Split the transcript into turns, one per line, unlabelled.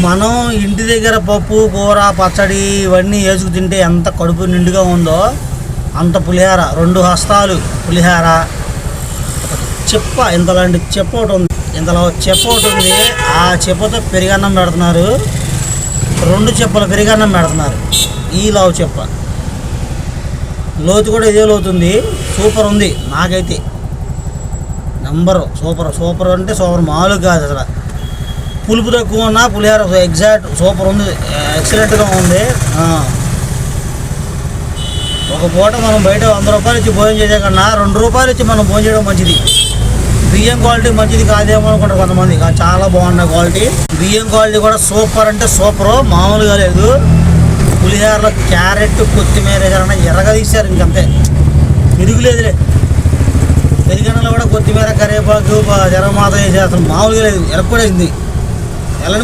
మనం ఇంటి దగ్గర పప్పు కూర పచ్చడి ఇవన్నీ వేసుకు తింటే ఎంత కడుపు నిండుగా ఉందో అంత పులిహార 2 హస్తాలు పులిహార. చెప్ప ఇంతలాంటి చెప్ప ఒకటి ఉంది, ఇంతలో చెప్ప ఒకటి ఉంది. ఆ చెప్పతో పెరిగన్నం పెడుతున్నారు, 2 చెప్పల పెరిగన్నం పెడుతున్నారు. ఈ లావు చెప్ప లోతు కూడా ఇదే లోతుంది. సూపర్ ఉంది, నాకైతే నంబరు సూపర్ అంటే సూపర్, మామూలు కాదు అసలు. పులుపు తక్కువ ఉన్నా పులిహార ఎగ్జాక్ట్ సూపర్ ఉంది, ఎక్సలెంట్గా ఉంది. ఒక పూట మనం బయట 100 రూపాయలు ఇచ్చి భోజనం చేసే కన్నా 2 రూపాయలు ఇచ్చి మనం భోజనం చేయడం మంచిది. బియ్యం క్వాలిటీ మంచిది కాదేమో అనుకుంటారు కొంతమంది, చాలా బాగున్నాయి క్వాలిటీ. బియ్యం క్వాలిటీ కూడా సూపర్ అంటే సూపరు, మామూలుగా లేదు. పులిహారలో క్యారెట్ కొత్తిమీర ఎర్రగా తీశారు, ఇంకంతే తిరుగులేదులే. పెరిగన్నలో కూడా కొత్తిమీర కరివేపాకు జరమాత వేసి అసలు మామూలుగా లేదు, ఎరక్కూడేసింది. ఎలా